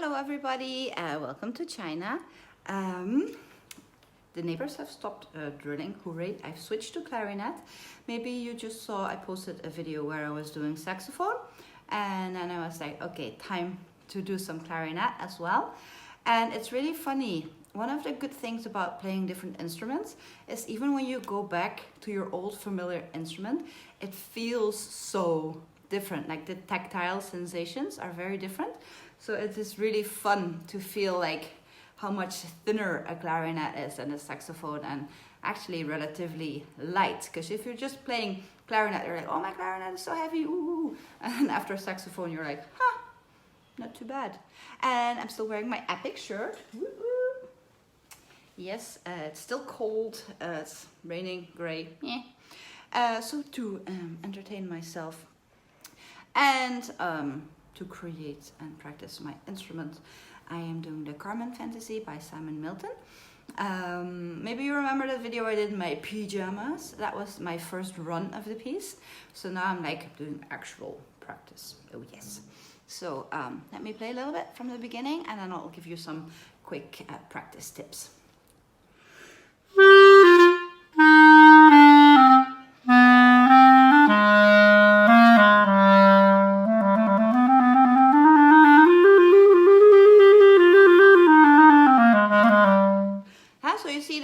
Hello everybody, welcome to China. The neighbors have stopped drilling, hooray, I've switched to clarinet. Maybe you just saw I posted a video where I was doing saxophone and then I was like, okay, time to do some clarinet as well. And it's really funny, one of the good things about playing different instruments is even when you go back to your old familiar instrument, it feels so different, like the tactile sensations are very different. So it is really fun to feel like how much thinner a clarinet is than a saxophone, and actually relatively light. Because if you're just playing clarinet, you're like, oh, my clarinet is so heavy, ooh. And after a saxophone, you're like, huh, not too bad. And I'm still wearing my Epic shirt. Woo-woo. Yes, it's still cold, it's raining, grey. So to entertain myself and to create and practice my instrument, I am doing the Carmen Fantasy by Milton. Maybe you remember that video I did in my pajamas. That was my first run of the piece. So now I'm like doing actual practice. Oh yes. So let me play a little bit from the beginning and then I'll give you some quick practice tips.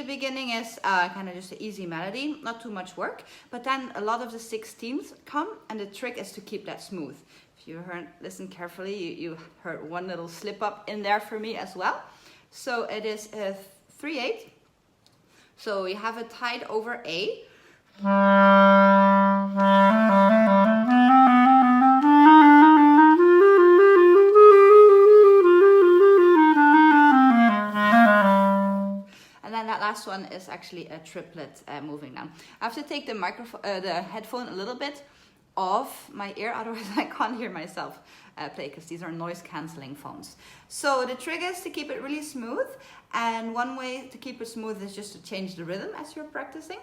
Beginning is kind of just an easy melody, not too much work, but then a lot of the 16ths come, and the trick is to keep that smooth. If you listen carefully, you heard one little slip up in there for me as well. So it is a 3/8. So we have it tied over A. Last one is actually a triplet moving down. I have to take the microphone, the headphone a little bit off my ear, otherwise I can't hear myself play because these are noise cancelling phones. So the trick is to keep it really smooth, and one way to keep it smooth is just to change the rhythm as you're practicing.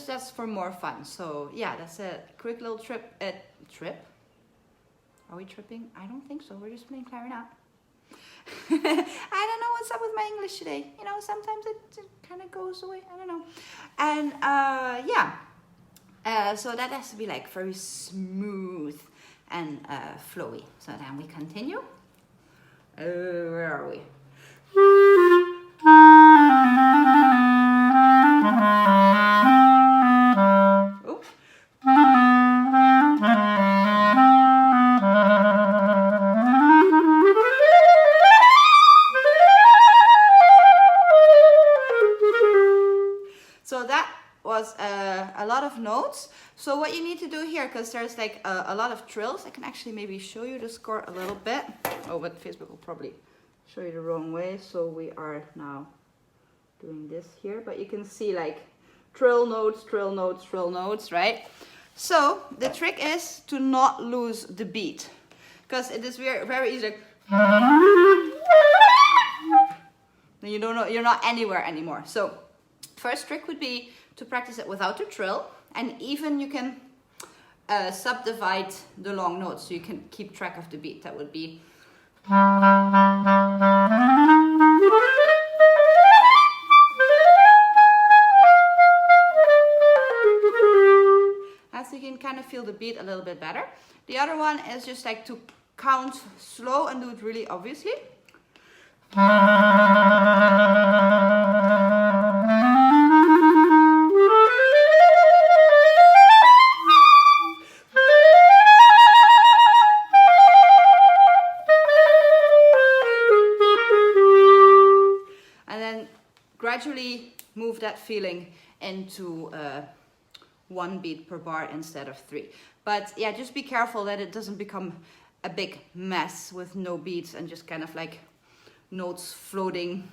Just for more fun. So yeah, that's a quick little trip. Are we tripping? I don't think so. We're just playing clarinet. I don't know what's up with my English today. You know, sometimes it kind of goes away. I don't know. And so that has to be like very smooth and flowy. So then we continue. Where are we? So that was a lot of notes. So what you need to do here, because there's like a lot of trills, I can actually maybe show you the score a little bit. Oh, but Facebook will probably show you the wrong way. So we are now doing this here, but you can see like trill notes, trill notes, trill notes, right? So the trick is to not lose the beat, because it is very, very easy. Like, you don't know, you're not anywhere anymore. So first trick would be to practice it without the trill, and even you can subdivide the long notes so you can keep track of the beat. That would be so you can kind of feel the beat a little bit better. The other one is just like to count slow and do it really obviously. And then gradually move that feeling into one beat per bar instead of 3. But yeah, just be careful that it doesn't become a big mess with no beats and just kind of like notes floating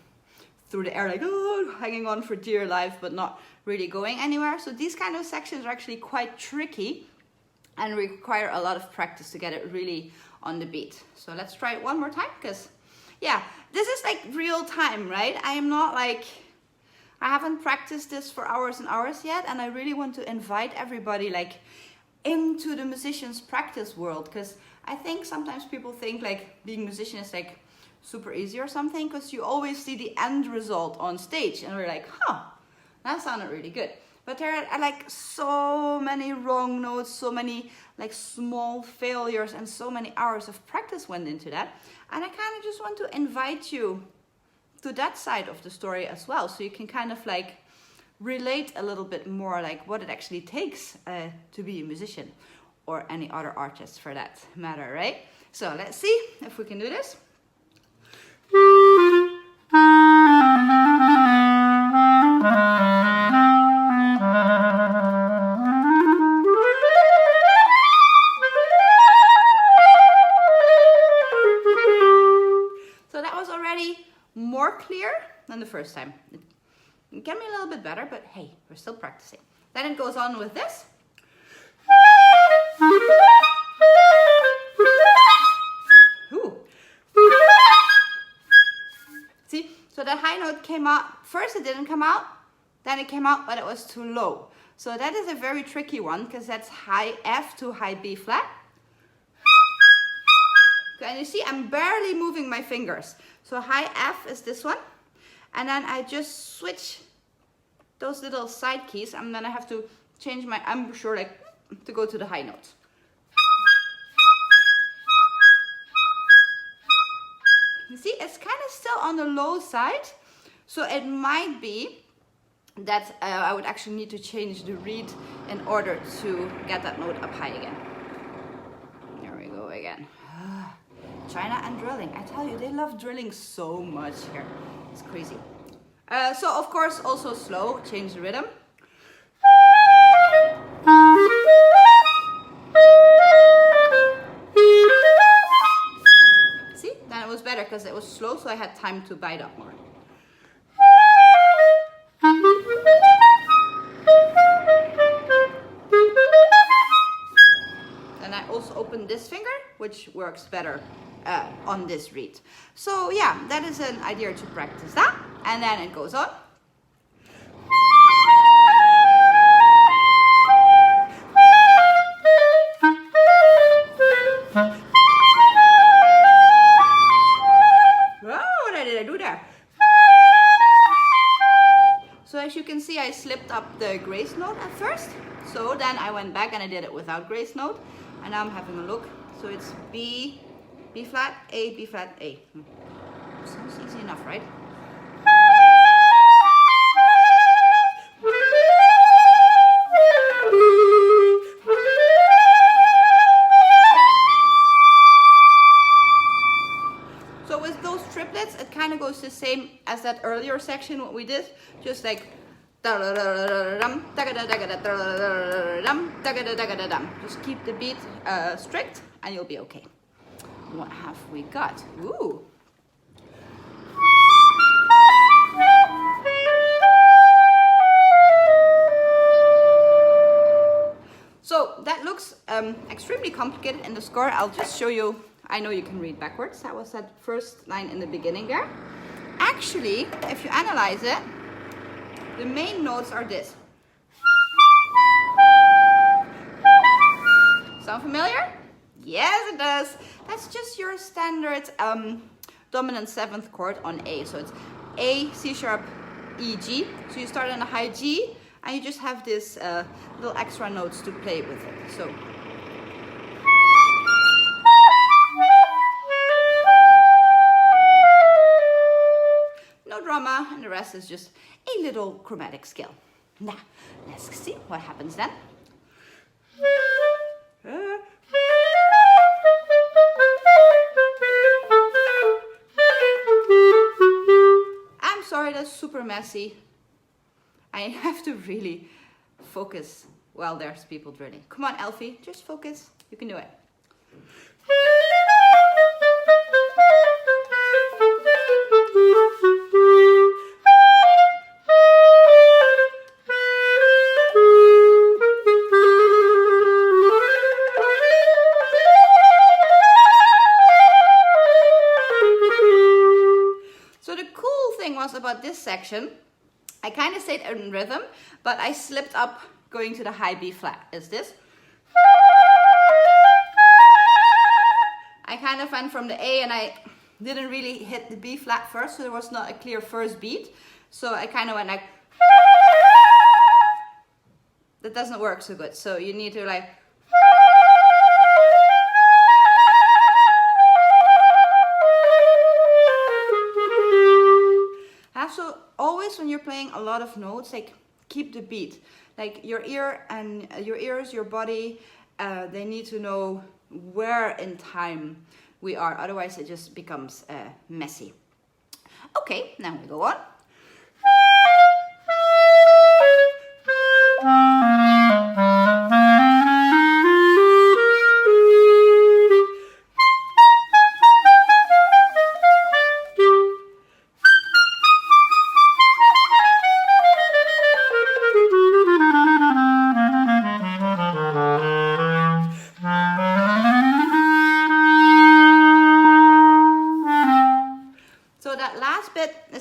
through the air, like oh, hanging on for dear life but not really going anywhere. So these kind of sections are actually quite tricky and require a lot of practice to get it really on the beat. So let's try it one more time, because yeah, this is like real time, right? I am not like, I haven't practiced this for hours and hours yet, and I really want to invite everybody like into the musician's practice world, because I think sometimes people think like being a musician is like super easy or something, because you always see the end result on stage and we're like, huh, that sounded really good. But there are like so many wrong notes, so many like small failures, and so many hours of practice went into that. And I kind of just want to invite you to that side of the story as well, so you can kind of like relate a little bit more like what it actually takes to be a musician, or any other artist for that matter, right? So let's see if we can do this. So that was already more clear than the first time. It can be a little bit better, but hey, we're still practicing. Then it goes on with this. Ooh. See, so that high note came out. First it didn't come out, then it came out, but it was too low. So that is a very tricky one, because that's high F to high B flat. And you see, I'm barely moving my fingers. So high F is this one. And then I just switch those little side keys, and then I have to change my embouchure like to go to the high notes. You see, it's kind of still on the low side, so it might be that I would actually need to change the reed in order to get that note up high again. There we go again. China and drilling. I tell you, they love drilling so much here. It's crazy. So of course also slow, change the rhythm. See, then it was better because it was slow, so I had time to bite up more. Then I also opened this finger, which works better on this reed. So yeah, that is an idea to practice that. And then it goes on. Oh, what did I do there? So as you can see, I slipped up the grace note at first. So then I went back and I did it without grace note. And now I'm having a look. So it's B, B flat, A, B flat, A. Sounds easy enough, right? So with those triplets, it kind of goes the same as that earlier section, what we did. Just like just keep the beat strict and you'll be okay. What have we got? Ooh. So that looks extremely complicated in the score. I'll just show you. I know you can read backwards. That was that first line in the beginning there. Actually, if you analyze it, the main notes are this. Sound familiar? Yes, it does. That's just your standard dominant seventh chord on A. So it's A, C sharp, E, G. So you start on a high G, and you just have this little extra notes to play with it. So. No drama, and the rest is just a little chromatic scale. Now, let's see what happens then. I'm sorry, that's super messy. I have to really focus while there's people drilling. Come on, Elfie, just focus. You can do it. thing was about this section, I kind of stayed in rhythm, but I slipped up going to the high B flat. Is this? I kind of went from the A and I didn't really hit the B flat first, so there was not a clear first beat. So I kind of went like, that doesn't work so good. So you need to like, so always when you're playing a lot of notes, like keep the beat. Like your ear and your ears, your body, they need to know where in time we are. Otherwise it just becomes messy. Okay, now we go on.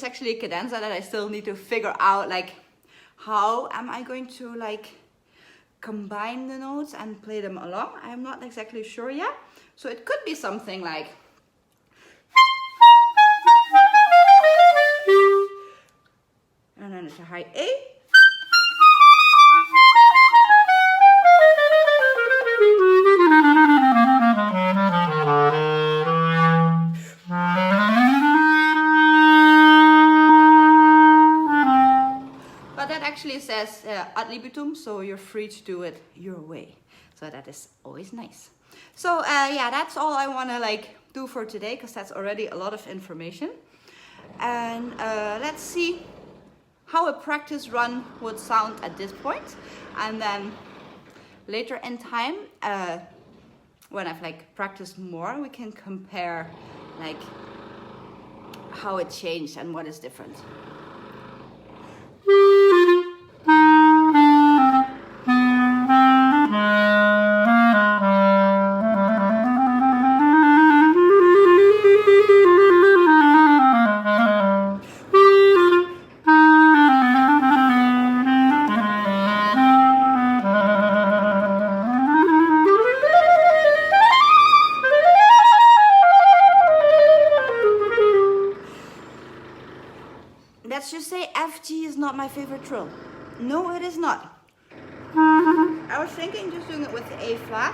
Actually a cadenza that I still need to figure out, like how am I going to like combine the notes and play them along. I'm not exactly sure yet, so it could be something like and then it's a high A, actually says ad libitum, so you're free to do it your way. So that is always nice. So yeah, that's all I want to like do for today, because that's already a lot of information. And let's see how a practice run would sound at this point. And then later in time, when I've like practiced more, we can compare like how it changed and what is different. Let's just say FG is not my favorite trill. No, it is not. I was thinking just doing it with the A flat.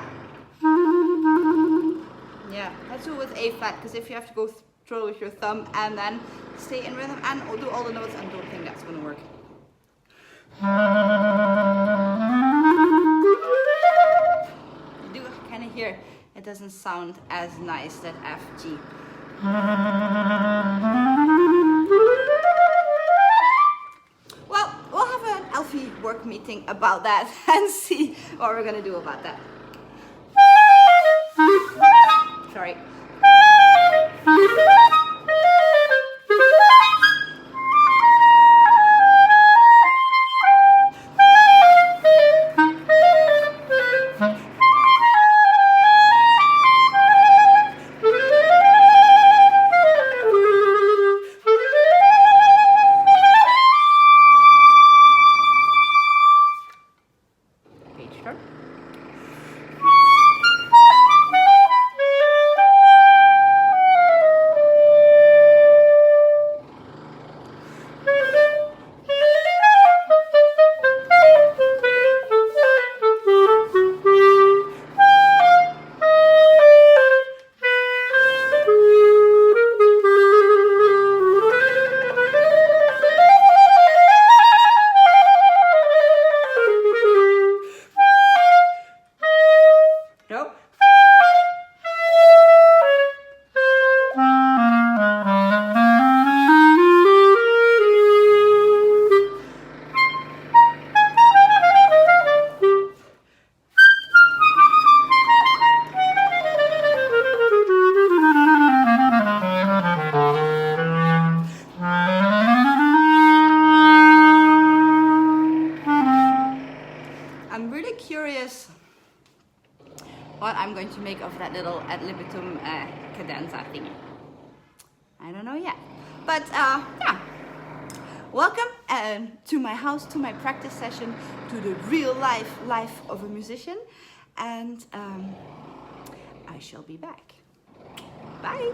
Yeah, let's do it with A flat, because if you have to go trill with your thumb and then stay in rhythm and do all the notes, I don't think that's going to work. You do kind of hear it doesn't sound as nice, that FG. Work meeting about that and see what we're gonna do about that. Sorry. What I'm going to make of that little ad libitum cadenza thingy. I don't know yet. But yeah, welcome to my house, to my practice session, to the real life of a musician, and I shall be back. Bye.